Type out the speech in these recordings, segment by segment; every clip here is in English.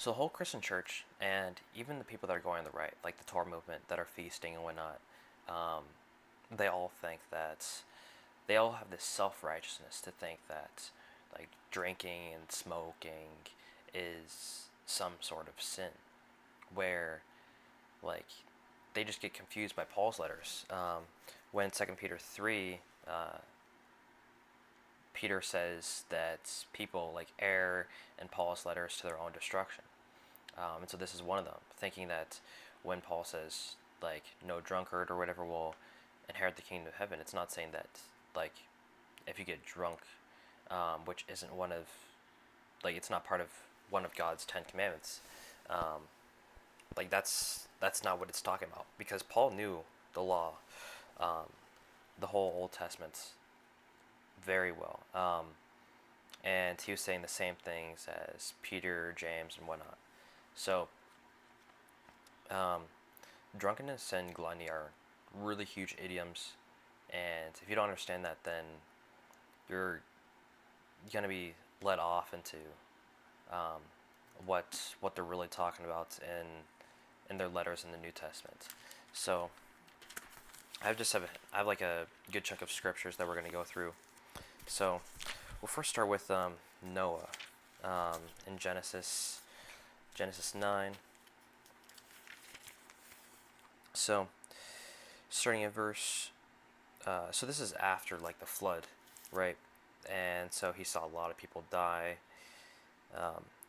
So the whole Christian church, and even the people that are going on the right, like the Torah movement, that are feasting and whatnot, um, they all think that they all have this self righteousness to think that like drinking and smoking is some sort of sin, where like they just get confused by Paul's letters. When Second Peter 3, Peter says that people like err in Paul's letters to their own destruction. And so this is one of them, thinking that when Paul says, like, no drunkard or whatever will inherit the kingdom of heaven, it's not saying that, like, if you get drunk, which isn't one of, like, it's not part of one of God's 10 commandments. Um, like, that's not what it's talking about, because Paul knew the law, um, the whole Old Testament very well. And he was saying the same things as Peter, James, and whatnot. So, um, drunkenness and gluttony are really huge idioms, and if you don't understand that, then you're gonna be led off into um, what they're really talking about in their letters in the New Testament. So I have like a good chunk of scriptures that we're gonna go through. So we'll first start with Noah in Genesis 9. So starting at verse so this is after like the flood, right? And so he saw a lot of people die.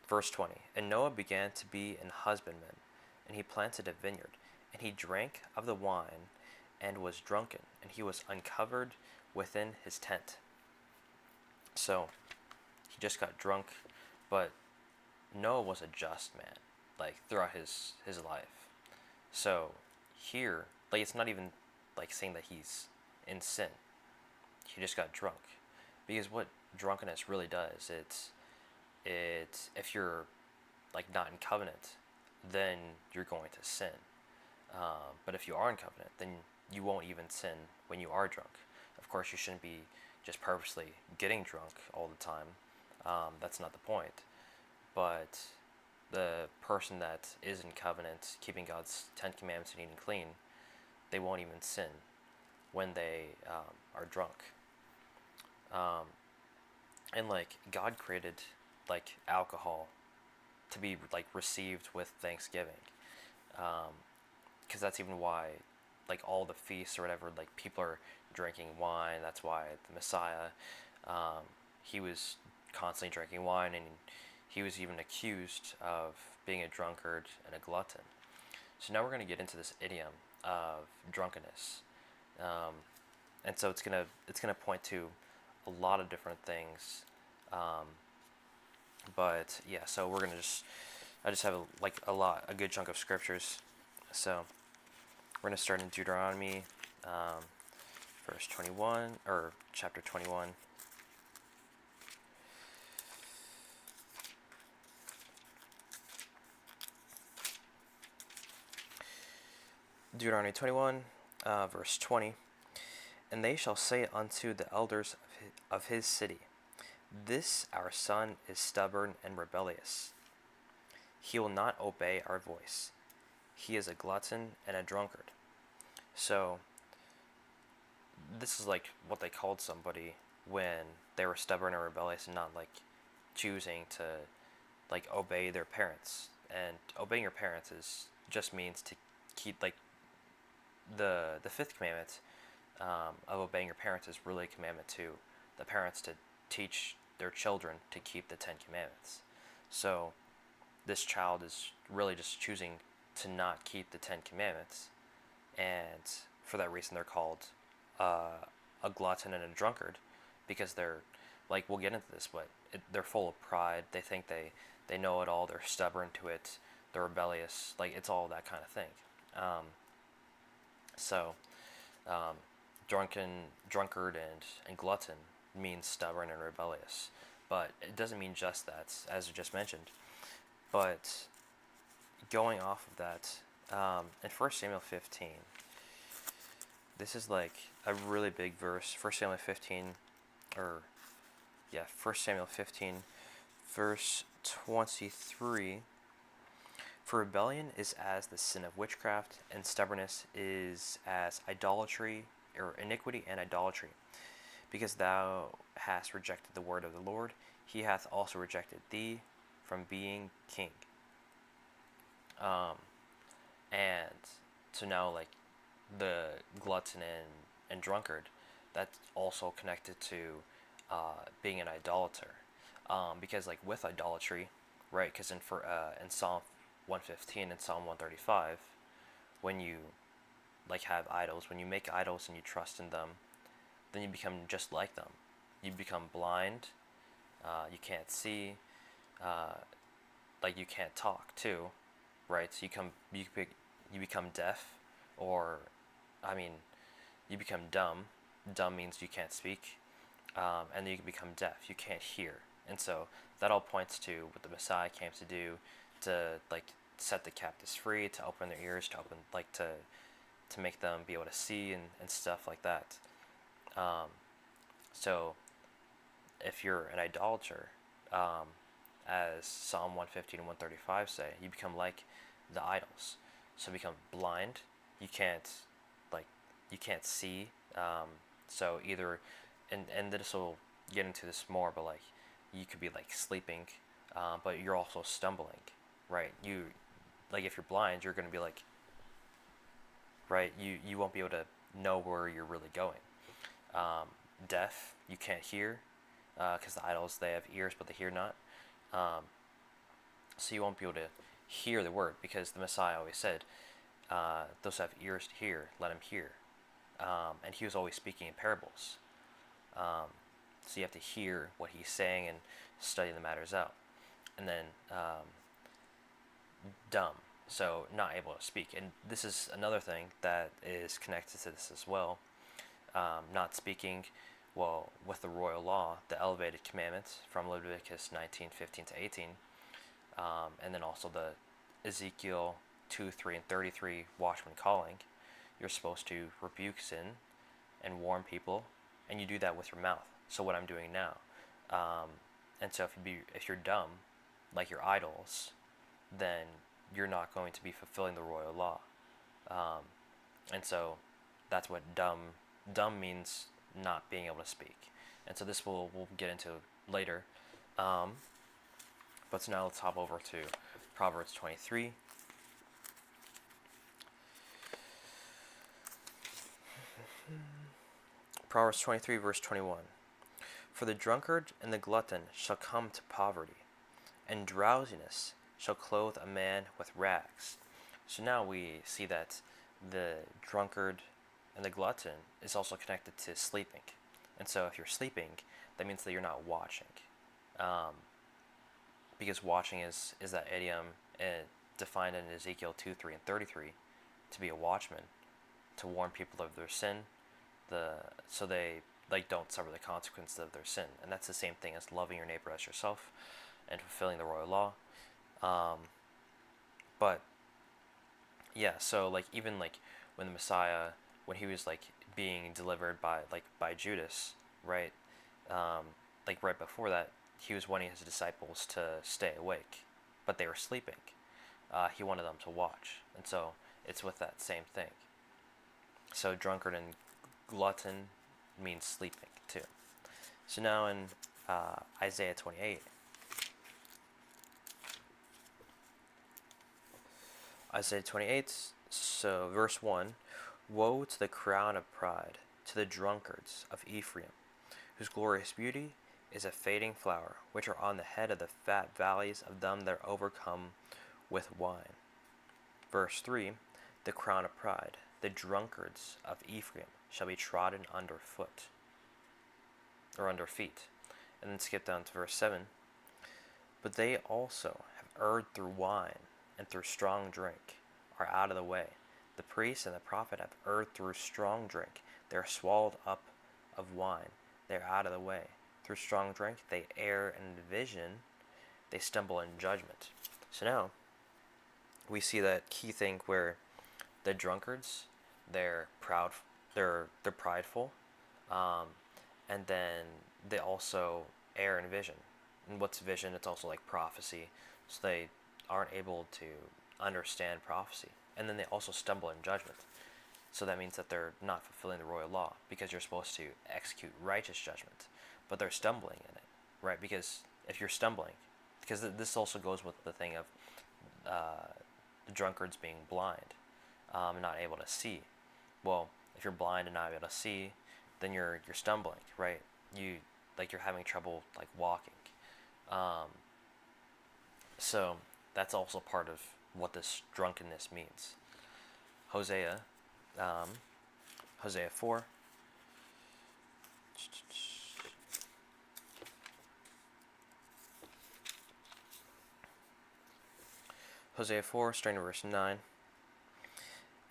Verse 20. And Noah began to be an husbandman, and he planted a vineyard, and he drank of the wine, and was drunken, and he was uncovered within his tent. So he just got drunk, but Noah was a just man, like throughout his life. So here, like it's not even like saying that he's in sin. He just got drunk, because what drunkenness really does, it's if you're like not in covenant, then you're going to sin. But if you are in covenant, then you won't even sin when you are drunk. Of course, you shouldn't be just purposely getting drunk all the time. That's not the point. But the person that is in covenant, keeping God's 10 commandments and eating clean, they won't even sin when they are drunk. And like God created like alcohol to be like received with thanksgiving, because that's even why like all the feasts or whatever, like people are drinking wine. That's why the Messiah, um, he was constantly drinking wine, and he was even accused of being a drunkard and a glutton. So now we're going to get into this idiom of drunkenness, um, and so it's gonna point to a lot of different things. Um, but yeah, so we're gonna just I just have a good chunk of scriptures. So we're gonna start in Deuteronomy, um, verse 21 or chapter 21. Deuteronomy 21, verse 20. And they shall say unto the elders of his city, This our son is stubborn and rebellious. He will not obey our voice. He is a glutton and a drunkard. So this is like what they called somebody when they were stubborn and rebellious and not like choosing to like obey their parents. And obeying your parents is just means to keep like the fifth commandment, of obeying your parents is really a commandment to the parents to teach their children to keep the 10 commandments. So this child is really just choosing to not keep the 10 commandments, and for that reason they're called a glutton and a drunkard, because they're like, we'll get into this, but they're full of pride. They think they know it all. They're stubborn to it. They're rebellious. Like it's all that kind of thing. Um, so um, drunkard, and glutton means stubborn and rebellious, but it doesn't mean just that, as I just mentioned. But going off of that, in 1 Samuel 15, this is like a really big verse. 1 Samuel 15, or yeah, 1 Samuel 15, verse 23. For rebellion is as the sin of witchcraft, and stubbornness is as idolatry, or iniquity and idolatry. Because thou hast rejected the word of the Lord, he hath also rejected thee from being king. And so now, like, the glutton and drunkard, that's also connected to being an idolater. Because, like, with idolatry, right? Because in Psalm 115 and Psalm 135, when you like have idols, when you make idols and you trust in them, then you become just like them. You become blind. You can't see. Like, you can't talk too, right? So you become deaf, or, I mean, you become dumb. Dumb means you can't speak, and then you can become deaf. You can't hear, and so that all points to what the Messiah came to do, to like set the captives free, to open their ears, to open like to make them be able to see and stuff like that. So if you're an idolater, as Psalm 115 and 135 say, you become like the idols. So become blind. You can't like you can't see. So either, and this will get into this more, but like you could be like sleeping, but you're also stumbling, right? You like if you're blind, you're gonna be like, right? You won't be able to know where you're really going. Deaf, you can't hear, because the idols, they have ears but they hear not. So you won't be able to hear the word, because the Messiah always said, those who have ears to hear, let him hear. And he was always speaking in parables. So you have to hear what he's saying and study the matters out. And then dumb, so not able to speak. And this is another thing that is connected to this as well. Not speaking, well, with the royal law, the elevated commandments from Leviticus 19:15 to 18, and then also the Ezekiel 2:3 and 33 watchman calling. You're supposed to rebuke sin and warn people, and you do that with your mouth. So what I'm doing now, and so if you're dumb, like your idols, then you're not going to be fulfilling the royal law. And so that's what dumb means, not being able to speak. And so this we'll get into later. But so now let's hop over to Proverbs 23. Proverbs 23, verse 21. For the drunkard and the glutton shall come to poverty, and drowsiness shall clothe a man with rags. So now we see that the drunkard and the glutton is also connected to sleeping. And so if you're sleeping, that means that you're not watching. Because watching is that idiom defined in Ezekiel 2:3 and 33, to be a watchman, to warn people of their sin, so they like don't suffer the consequences of their sin. And that's the same thing as loving your neighbor as yourself and fulfilling the royal law. But yeah, so like even like when the Messiah, when he was like being delivered by Judas, right? Like right before that, he was wanting his disciples to stay awake, but they were sleeping. He wanted them to watch, and so it's with that same thing. So drunkard and glutton means sleeping too. So now in Isaiah 28. Isaiah 28, so verse 1. Woe to the crown of pride, to the drunkards of Ephraim, whose glorious beauty is a fading flower, which are on the head of the fat valleys of them that are overcome with wine. Verse 3. The crown of pride, the drunkards of Ephraim, shall be trodden under foot, or under feet. And then skip down to verse 7. But they also have erred through wine, and through strong drink are out of the way. The priest and the prophet have erred through strong drink. They are swallowed up of wine. They are out of the way. Through strong drink they err in vision. They stumble in judgment. So now we see that key thing where the drunkards, they're proud, they're prideful, and then they also err in vision. And what's vision? It's also like prophecy. So they aren't able understand prophecy. And then they also stumble in judgment. So that means that they're not fulfilling the royal law, because you're supposed to execute righteous judgment, but they're stumbling in it, right? Because if you're stumbling, because this also goes with the thing of the drunkards being blind, not able to see. Well, if you're blind and not able to see, then you're stumbling, right? You're having trouble like walking. Um, so that's also part of what this drunkenness means. Hosea, um, Hosea 4. Hosea 4, starting verse 9.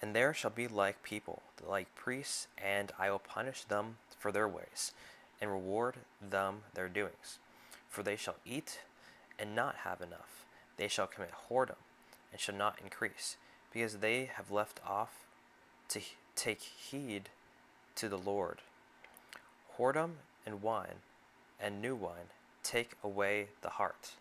And there shall be like people, like priests, and I will punish them for their ways, and reward them their doings. For they shall eat and not have enough. They shall commit whoredom, and shall not increase, because they have left off to take heed to the Lord. Whoredom and wine, and new wine, take away the heart.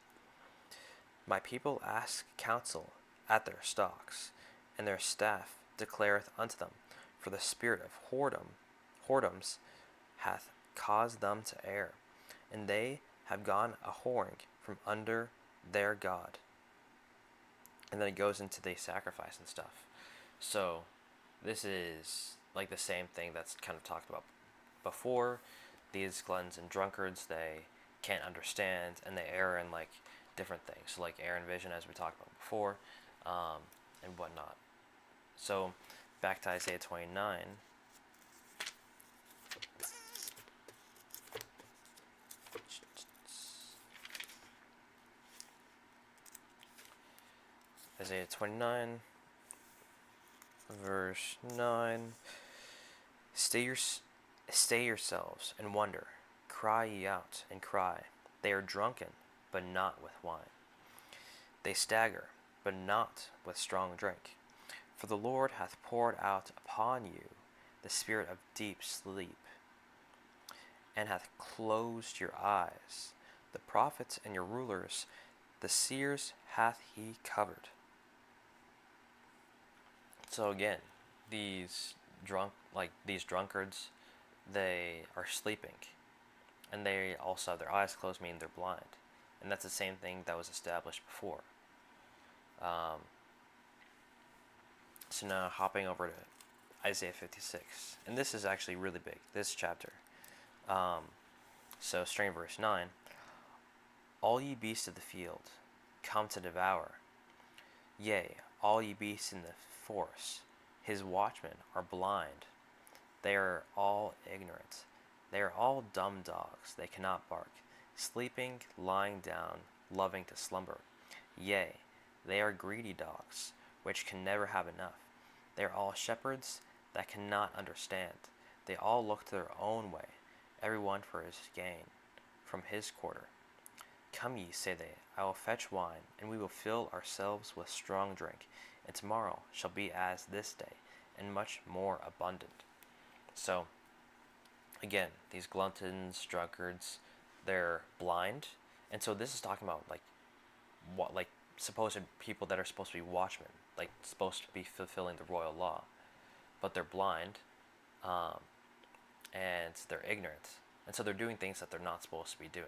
My people ask counsel at their stocks, and their staff declareth unto them, for the spirit of whoredoms hath caused them to err, and they have gone a whoring from under their God. And then it goes into the sacrifice and stuff. So this is like the same thing that's kind of talked about before. These gluttons and drunkards, they can't understand, and they err in like different things, so like error in vision, as we talked about before, and whatnot. So back to Isaiah 29. Isaiah 29, verse 9. Stay yourselves and wonder. Cry ye out and cry. They are drunken, but not with wine. They stagger, but not with strong drink. For the Lord hath poured out upon you the spirit of deep sleep, and hath closed your eyes. The prophets and your rulers, the seers hath he covered. So again, these drunkards, they are sleeping, and they also have their eyes closed, meaning they're blind, and that's the same thing that was established before. So now hopping over to Isaiah 56, and this is actually really big, this chapter. So starting verse 9, all ye beasts of the field, come to devour. Yea, all ye beasts in the forest, his watchmen are blind. They are all ignorant. They are all dumb dogs, they cannot bark, sleeping, lying down, loving to slumber. Yea, they are greedy dogs, which can never have enough. They are all shepherds that cannot understand. They all look to their own way, every one for his gain, from his quarter. Come ye, say they, I will fetch wine, and we will fill ourselves with strong drink, and tomorrow shall be as this day, and much more abundant. So, again, these gluttons, drunkards, they're blind, and so this is talking about like supposed people that are supposed to be watchmen, like supposed to be fulfilling the royal law, but they're blind, and they're ignorant, and so they're doing things that they're not supposed to be doing.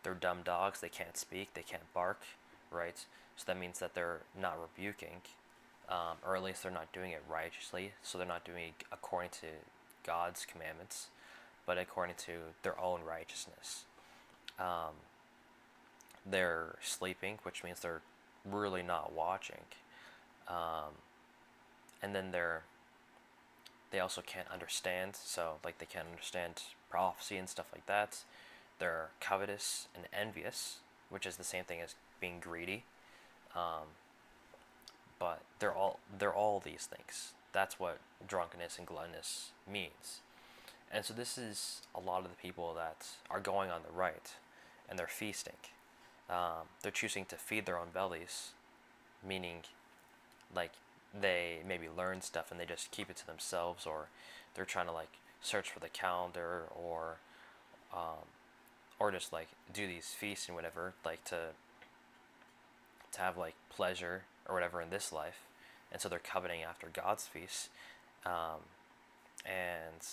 They're dumb dogs. They can't speak. They can't bark, right? So that means that they're not rebuking, or at least they're not doing it righteously. So they're not doing it according to God's commandments, but according to their own righteousness. They're sleeping, which means they're really not watching. And then they also can't understand, so like they can't understand prophecy and stuff like that. They're covetous and envious, which is the same thing as being greedy. But they're all these things. That's what drunkenness and gluttonous means. And so this is a lot of the people that are going on the right, and they're feasting. They're choosing to feed their own bellies, meaning like they maybe learn stuff and they just keep it to themselves, or they're trying to like search for the calendar, or just like do these feasts and whatever, like to to have like pleasure or whatever in this life, and so they're coveting after God's feasts, um, and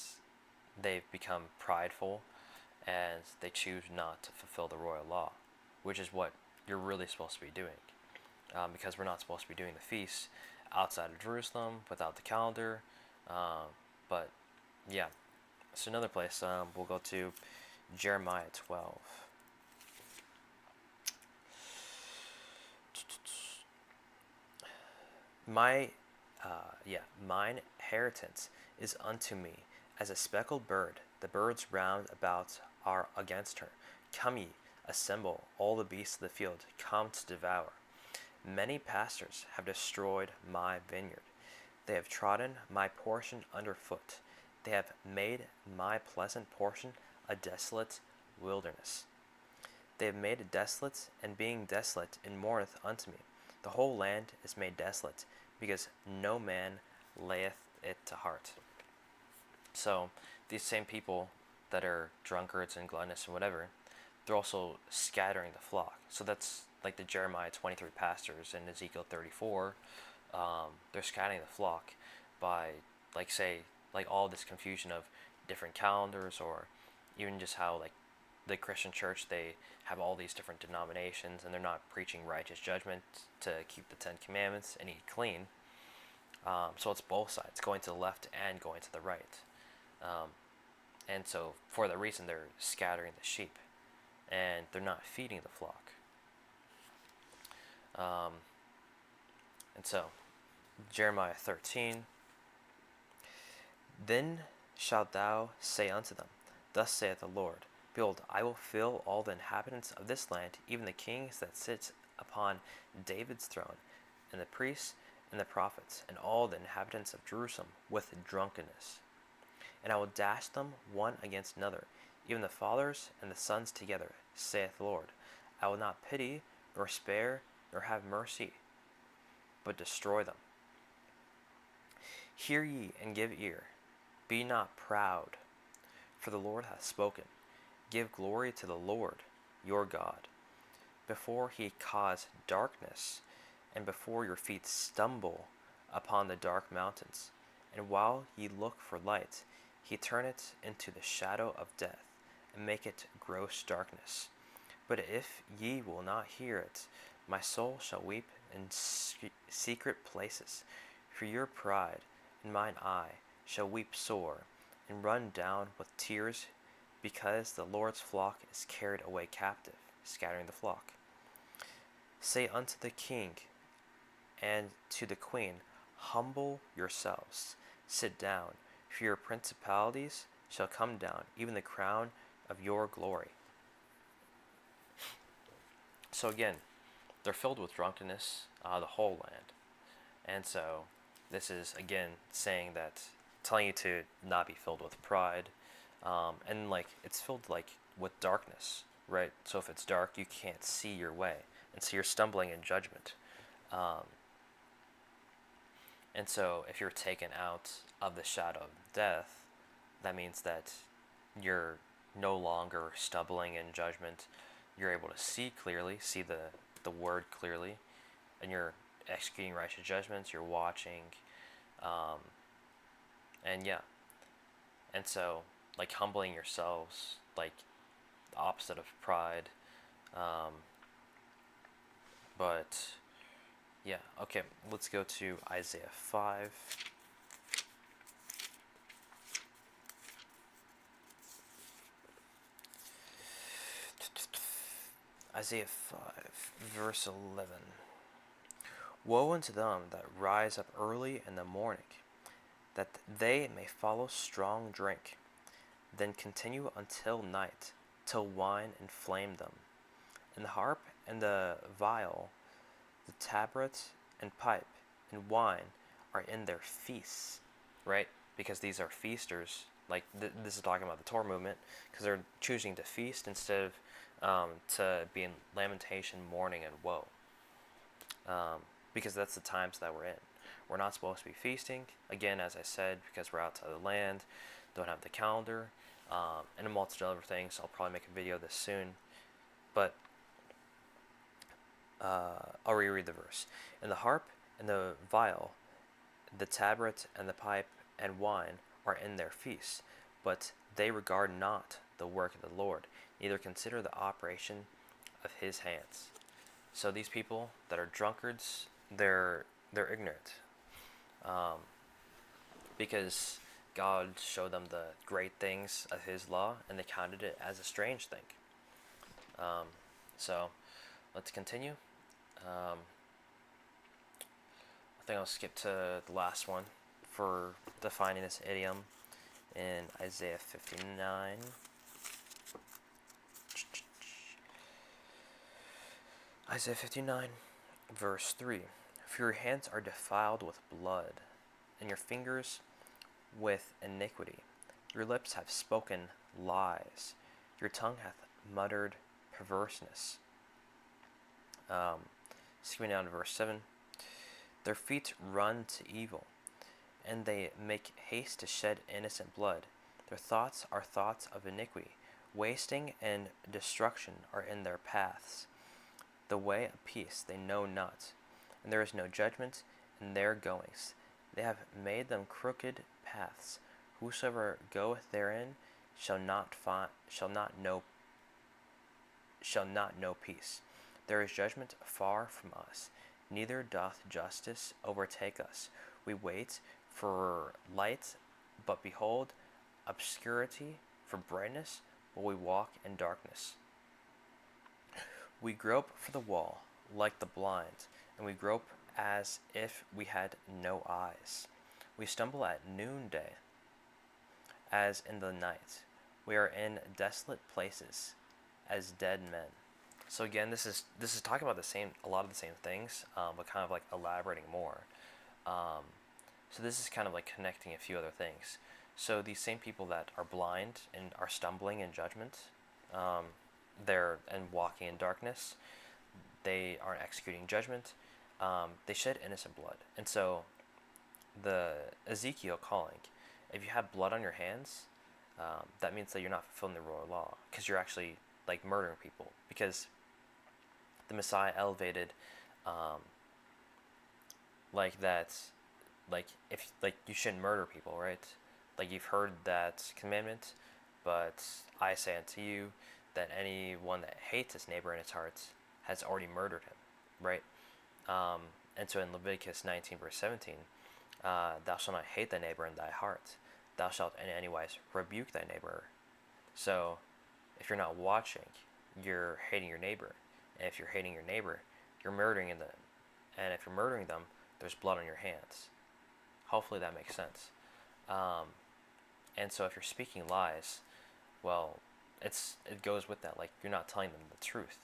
they've become prideful, and they choose not to fulfill the royal law, which is what you're really supposed to be doing, because we're not supposed to be doing the feast outside of Jerusalem without the calendar. But yeah, so another place, we'll go to Jeremiah 12. My, mine inheritance is unto me as a speckled bird. The birds round about are against her. Come ye, assemble all the beasts of the field, come to devour. Many pastors have destroyed my vineyard. They have trodden my portion under foot. They have made my pleasant portion a desolate wilderness. They have made it desolate, and being desolate, it mourneth unto me. The whole land is made desolate, because no man layeth it to heart. So, these same people that are drunkards and gluttonous and whatever, they're also scattering the flock. So that's like the Jeremiah 23 pastors and Ezekiel 34. They're scattering the flock by, like, say, like all this confusion of different calendars, or even just how, like, the Christian church, they have all these different denominations, and they're not preaching righteous judgment to keep the Ten Commandments and eat clean. So it's both sides, going to the left and going to the right. And so for that reason, they're scattering the sheep, and they're not feeding the flock. And so, Jeremiah 13, Then shalt thou say unto them, Thus saith the Lord, Behold, I will fill all the inhabitants of this land, even the kings that sit upon David's throne, and the priests and the prophets, and all the inhabitants of Jerusalem, with drunkenness. And I will dash them one against another, even the fathers and the sons together, saith the Lord. I will not pity, nor spare, nor have mercy, but destroy them. Hear ye and give ear. Be not proud, for the Lord hath spoken. Give glory to the Lord your God. Before he cause darkness, and before your feet stumble upon the dark mountains, and while ye look for light, he turn it into the shadow of death, and make it gross darkness. But if ye will not hear it, my soul shall weep in secret places. For your pride, and mine eye shall weep sore, and run down with tears, because the Lord's flock is carried away captive, scattering the flock. Say unto the king and to the queen, Humble yourselves, sit down, for your principalities shall come down, even the crown of your glory. So again, they're filled with drunkenness, the whole land. And so this is, again, saying that, telling you to not be filled with pride. And like, it's filled like with darkness, right? So if it's dark, you can't see your way. And so you're stumbling in judgment. And so if you're taken out of the shadow of death, that means that you're no longer stumbling in judgment. You're able to see clearly, see the word clearly, and you're executing righteous judgments, you're watching, and yeah. And so, like, humbling yourselves, like, the opposite of pride, but yeah, okay, let's go to Isaiah 5. Isaiah 5, verse 11. Woe unto them that rise up early in the morning, that they may follow strong drink, then continue until night, till wine inflame them. And the harp and the viol, the tabret and pipe and wine are in their feasts, right? Because these are feasters. Like, this is talking about the Torah movement, because they're choosing to feast instead of to be in lamentation, mourning, and woe. Because that's the times that we're in. We're not supposed to be feasting, again, as I said, because we're outside the land, don't have the calendar, and a multitude of other things. I'll probably make a video of this soon. But I'll reread the verse. And the harp and the viol, the tabret and the pipe and wine are in their feasts, but they regard not the work of the Lord, neither consider the operation of his hands. So these people that are drunkards, they're ignorant, um, because God showed them the great things of His law, and they counted it as a strange thing. Um, so let's continue. Um, I think I'll skip to the last one for defining this idiom in Isaiah 59. Isaiah 59, verse 3. For your hands are defiled with blood, and your fingers with iniquity. Your lips have spoken lies. Your tongue hath muttered perverseness. Skipping down to verse 7. Their feet run to evil, and they make haste to shed innocent blood. Their thoughts are thoughts of iniquity. Wasting and destruction are in their paths. The way of peace they know not, and there is no judgment in their goings. They have made them crooked paths. Whosoever goeth therein shall not know peace. There is judgment far from us, neither doth justice overtake us. We wait for light, but behold obscurity; for brightness, but we walk in darkness. We grope for the wall like the blind, and we grope as if we had no eyes. We stumble at noonday, as in the night. We are in desolate places, as dead men. So again, this is talking about a lot of the same things, but kind of like elaborating more. So this is kind of like connecting a few other things. So these same people that are blind and are stumbling in judgment, they're and walking in darkness, they aren't executing judgment. They shed innocent blood, and so the Ezekiel calling, if you have blood on your hands, that means that you're not fulfilling the royal law, because you're actually like murdering people, because the Messiah elevated, like that, like if like you shouldn't murder people, right? Like you've heard that commandment, but I say unto you that anyone that hates his neighbor in his heart has already murdered him, right? And so in Leviticus 19 verse 17, thou shalt not hate thy neighbor in thy heart. Thou shalt in any wise rebuke thy neighbor. So if you're not watching, you're hating your neighbor. And if you're hating your neighbor, you're murdering them. And if you're murdering them, there's blood on your hands. Hopefully that makes sense. And so if you're speaking lies, well, it goes with that. Like, you're not telling them the truth.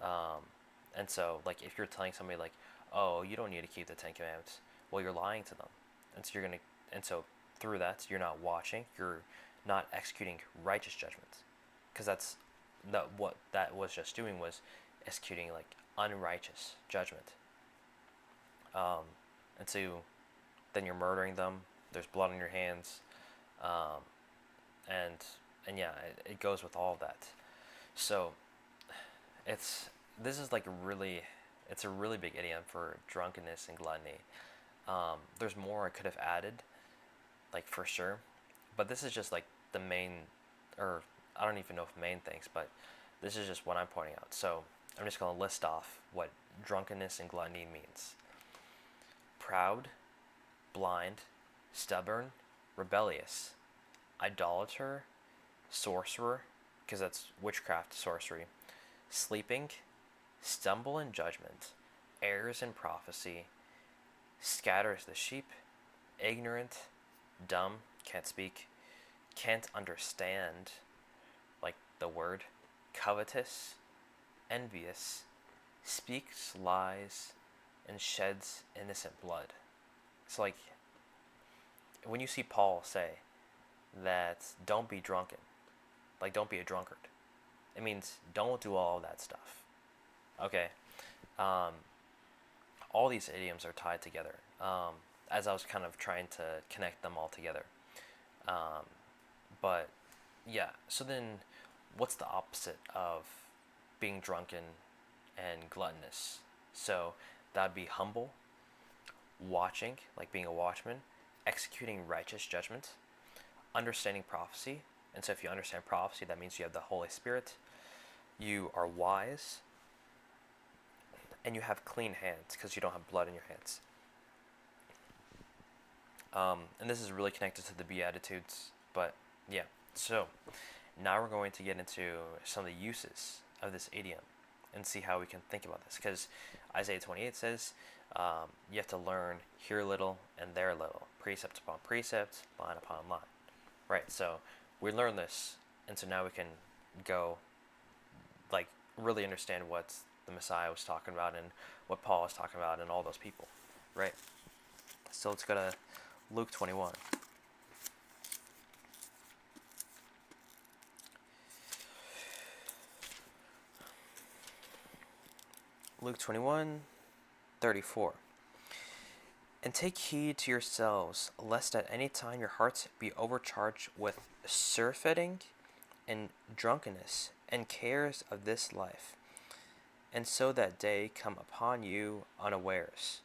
And so, like, if you're telling somebody, like, oh, you don't need to keep the Ten Commandments, well, you're lying to them. And so through that, you're not watching, you're not executing righteous judgments. Because what that was just doing was executing, like, unrighteous judgment. And so then you're murdering them, there's blood on your hands, and yeah, it goes with all of that. So this is like it's a really big idiom for drunkenness and gluttony. There's more I could have added, like, for sure, but this is just like the main, or I don't even know if main things, but this is just what I'm pointing out. So I'm just going to list off what drunkenness and gluttony means. Proud, blind, stubborn, rebellious, idolater, sorcerer, because that's witchcraft, sorcery, sleeping, stumble in judgment, errs in prophecy, scatters the sheep, ignorant, dumb, can't speak, can't understand, like the word, covetous, envious, speaks lies, and sheds innocent blood. So, like, when you see Paul say that don't be drunken, like, don't be a drunkard, it means don't do all of that stuff. Okay. All these idioms are tied together, as I was kind of trying to connect them all together. But yeah, so then what's the opposite of being drunken and gluttonous. So that would be humble, watching, like being a watchman, executing righteous judgment, understanding prophecy. And so if you understand prophecy, that means you have the Holy Spirit, you are wise, and you have clean hands because you don't have blood in your hands. And this is really connected to the Beatitudes, but yeah. So now we're going to get into some of the uses of this idiom and see how we can think about this. Because Isaiah 28 says you have to learn here little and there little, precept upon precept, line upon line. Right? So we learn this, and so now we can go, like, really understand what the Messiah was talking about and what Paul was talking about and all those people. Right? So let's go to Luke 21. Luke 21:34. And take heed to yourselves, lest at any time your hearts be overcharged with surfeiting and drunkenness and cares of this life, and so that day come upon you unawares.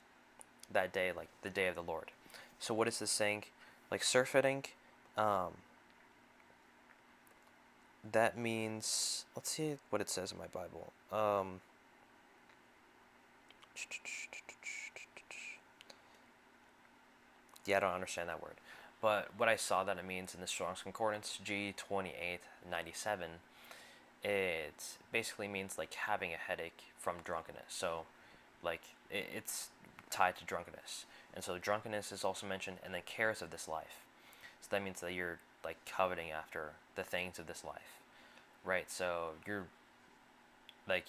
That day, like the day of the Lord. So what is this saying? Like surfeiting, that means, let's see what it says in my Bible. Yeah, I don't understand that word. But what I saw that it means in the Strong's Concordance, G2897, it basically means like having a headache from drunkenness. So, like, it's tied to drunkenness. And so drunkenness is also mentioned, and then cares of this life. So that means that you're like coveting after the things of this life, right? So like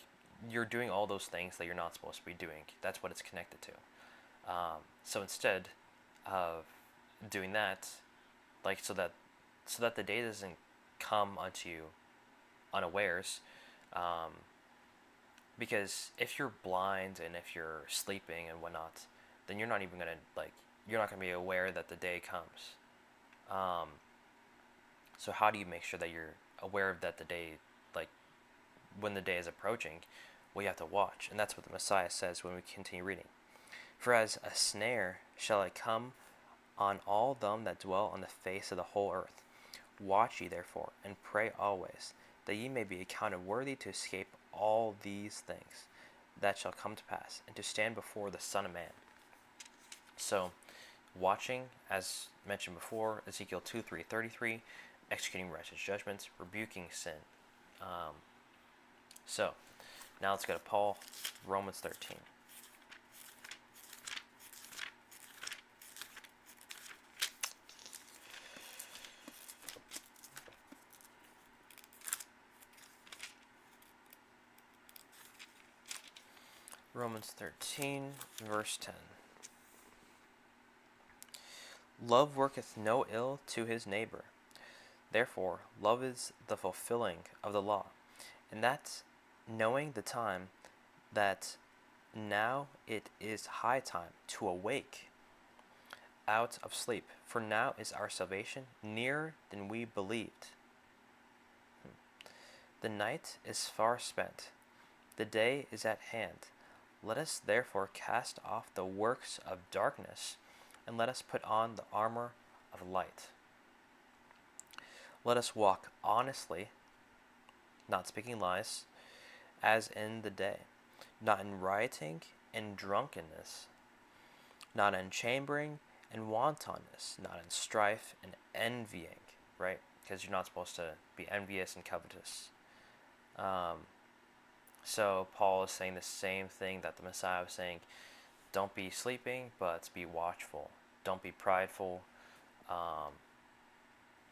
you're doing all those things that you're not supposed to be doing. That's what it's connected to. So instead of doing that, like so that the day doesn't come unto you unawares, because if you're blind and if you're sleeping and whatnot, then you're not even gonna you're not gonna be aware that the day comes. So how do you make sure that you're aware of that the day, like when the day is approaching? Well, you have to watch, and that's what the Messiah says when we continue reading. For as a snare shall I come on all them that dwell on the face of the whole earth. Watch ye therefore, and pray always, that ye may be accounted worthy to escape all these things that shall come to pass, and to stand before the Son of Man. So, watching, as mentioned before, Ezekiel 2:3-33, executing righteous judgments, rebuking sin. So, now let's go to Paul, Romans 13. Romans 13, verse 10. Love worketh no ill to his neighbor. Therefore, love is the fulfilling of the law, and that knowing the time, that now it is high time to awake out of sleep, for now is our salvation nearer than we believed. The night is far spent, the day is at hand. Let us therefore cast off the works of darkness, and let us put on the armor of light. Let us walk honestly, not speaking lies, as in the day, not in rioting and drunkenness, not in chambering and wantonness, not in strife and envying, right? Because you're not supposed to be envious and covetous. So Paul is saying the same thing that the Messiah was saying. Don't be sleeping, but be watchful. Don't be prideful,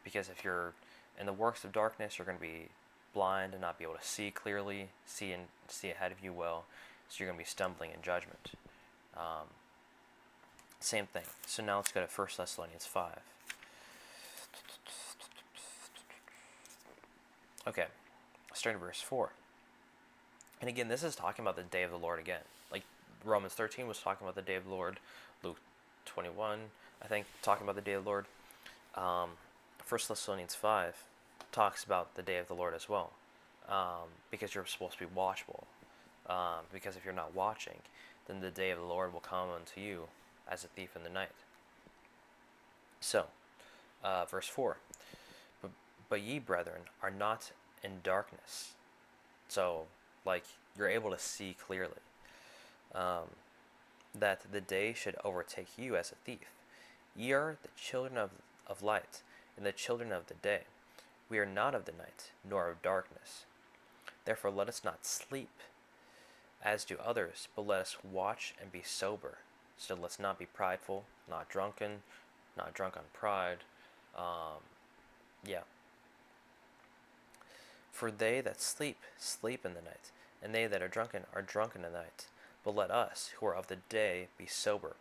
because if you're in the works of darkness, you're going to be blind and not be able to see clearly, see ahead of you well. So you're going to be stumbling in judgment. Same thing. So now let's go to 1 Thessalonians 5. Okay, starting verse 4. And again, this is talking about the day of the Lord again. Like Romans 13 was talking about the day of the Lord. Luke 21, I think, talking about the day of the Lord. 1 Thessalonians 5 talks about the day of the Lord as well, because you're supposed to be watchful. Because if you're not watching, then the day of the Lord will come unto you as a thief in the night. So, verse 4. But, but ye, brethren, are not in darkness. So, like, you're able to see clearly. That the day should overtake you as a thief. Ye are the children of light, and the children of the day. We are not of the night, nor of darkness. Therefore let us not sleep, as do others, but let us watch and be sober. So let's not be prideful, not drunken, not drunk on pride. Yeah. For they that sleep, sleep in the night, and they that are drunken in the night. But let us, who are of the day, be sober,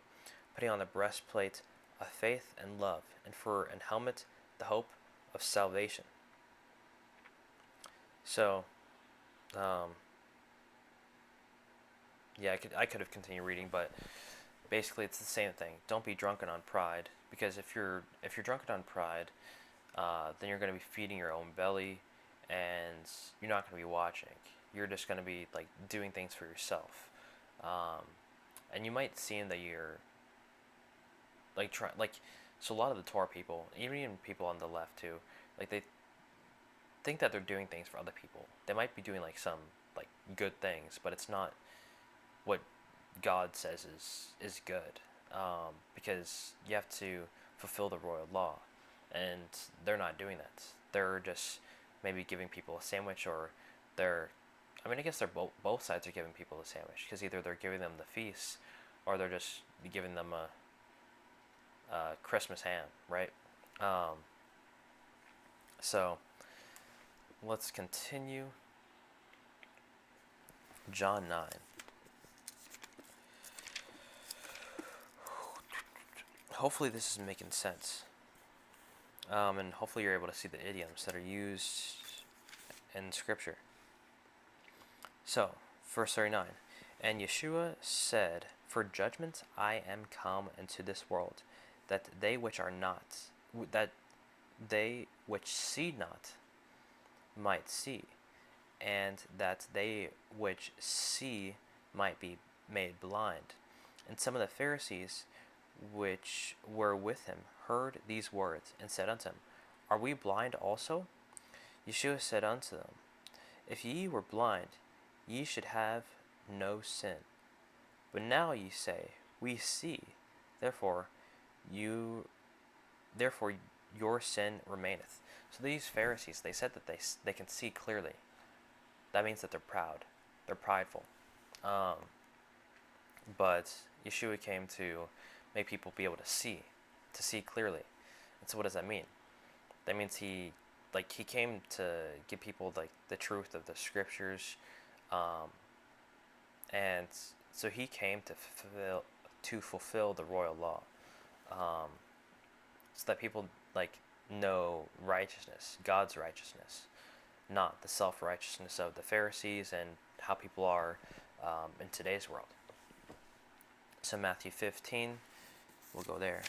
putting on the breastplate of faith and love, and for an helmet the hope of salvation. So, yeah, I could have continued reading, but basically it's the same thing. Don't be drunken on pride, because if you're drunken on pride, then you're going to be feeding your own belly, and you're not going to be watching. You're just going to be like doing things for yourself, and you might seem that you're like so a lot of the Torah people, even people on the left too, like they think that they're doing things for other people. They might be doing like some like good things, but it's not what God says is good, because you have to fulfill the royal law, and they're not doing that. They're just maybe giving people a sandwich, or I guess they're both sides are giving people a sandwich, because either they're giving them the feast, or they're just giving them a Christmas ham, right? So let's continue. John 9. Hopefully this is making sense. And hopefully you're able to see the idioms that are used in Scripture. So, verse 39. And Yeshua said, For judgment I am come into this world, that they which see not might see, and that they which see might be made blind. And some of the Pharisees which were with him heard these words, and said unto him, Are we blind also? Yeshua said unto them, If ye were blind, ye should have no sin. But now ye say, We see, therefore your sin remaineth. So these Pharisees, they said that they can see clearly. That means that they're proud. They're prideful. But Yeshua came to make people be able to see clearly. And so what does that mean? That means he came to give people like the truth of the scriptures, and so he came to fulfill the royal law, so that people like know righteousness, God's righteousness, not the self-righteousness of the Pharisees and how people are in today's world. So Matthew 15, we'll go there.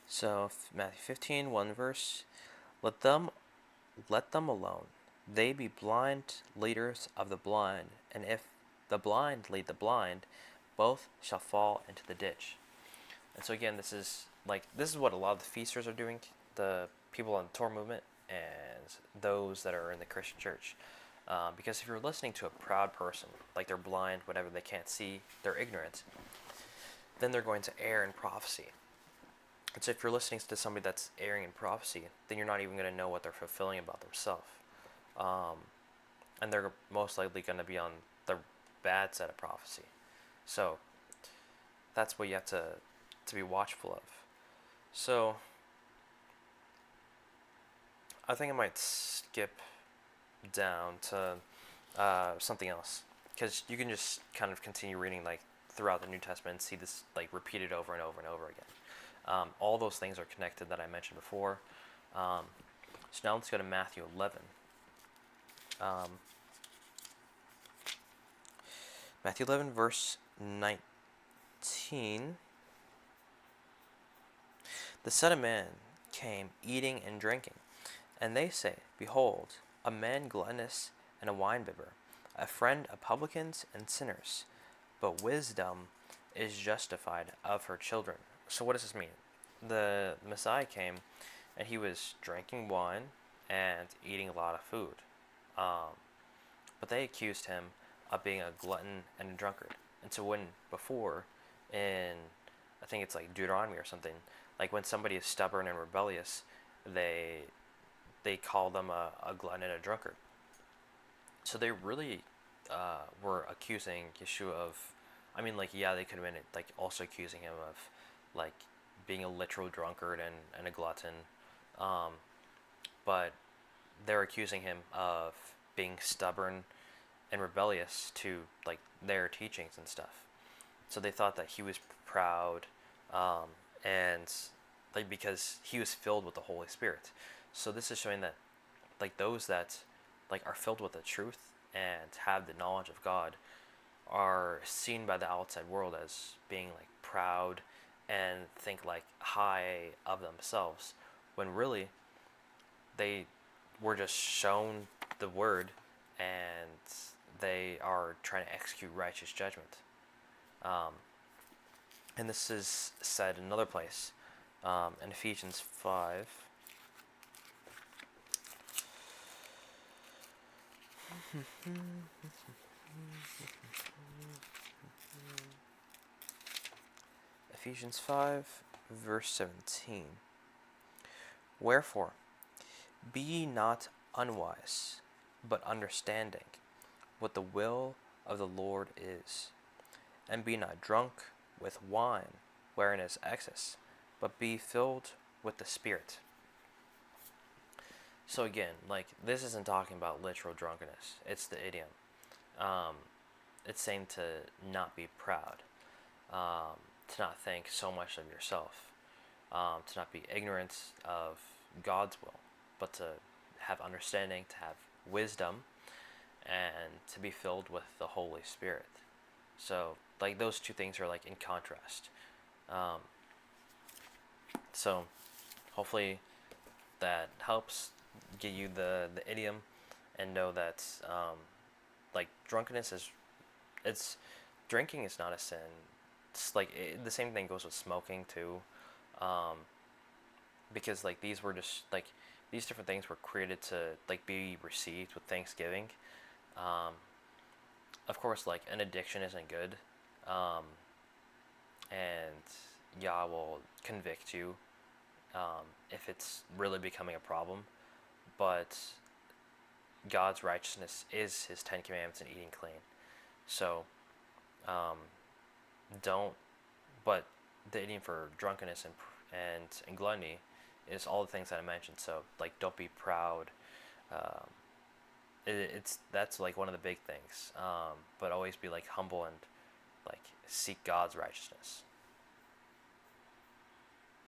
So Matthew 15, one verse. Let them alone. They be blind leaders of the blind, and if the blind lead the blind, both shall fall into the ditch. And so again, this is what a lot of the feasters are doing, the people in the Torah movement and those that are in the Christian church. Because if you're listening to a proud person, like they're blind, whatever, they can't see, they're ignorant, then they're going to err in prophecy. And so if you're listening to somebody that's erring in prophecy, then you're not even going to know what they're fulfilling about themselves. And they're most likely going to be on the bad side of prophecy. So that's what you have to be watchful of. So I think I might skip down to something else, because you can just kind of continue reading like throughout the New Testament and see this like repeated over and over and over again. All those things are connected that I mentioned before. So now let's go to Matthew 11. Matthew 11, verse 19. The Son of Man came eating and drinking, and they say, Behold, a man gluttonous and a winebibber, a friend of publicans and sinners. But wisdom is justified of her children. So what does this mean? The Messiah came, and he was drinking wine and eating a lot of food. Um, but they accused him of being a glutton and a drunkard. And so when before, in I think it's like Deuteronomy or something, like when somebody is stubborn and rebellious, they they call them a glutton and a drunkard. So they really were accusing Yeshua of, I mean, like, yeah, they could have been like also accusing him of like being a literal drunkard and a glutton, um, but they're accusing him of being stubborn and rebellious to like their teachings and stuff. So they thought that he was proud, um, and like because he was filled with the Holy Spirit. So this is showing that like those that like are filled with the truth and have the knowledge of God are seen by the outside world as being like proud and think like high of themselves, when really they were just shown the word and they are trying to execute righteous judgment. Um, and this is said in another place, in Ephesians 5. Ephesians 5, verse 17. Wherefore, be ye not unwise, but understanding what the will of the Lord is. And be not drunk with wine, wherein is excess, but be filled with the Spirit. So again, like, this isn't talking about literal drunkenness. It's the idiom. Um, it's saying to not be proud, to not think so much of yourself, to not be ignorant of God's will, but to have understanding, to have wisdom, and to be filled with the Holy Spirit. So, like, those two things are, like, in contrast. Um, so, hopefully that helps get you the idiom and know that, like, drunkenness is, it's, drinking is not a sin. It's like, the same thing goes with smoking, too. Um, because, like, these were just, like, these different things were created to, like, be received with thanksgiving. Um, of course, like, an addiction isn't good, um, and Yah will convict you, if it's really becoming a problem. But God's righteousness is His 10 Commandments and eating clean. So, um, don't. But the idiom for drunkenness and gluttony is all the things that I mentioned. So, like, don't be proud. Um, it's that's like one of the big things. But always be like humble and like seek God's righteousness.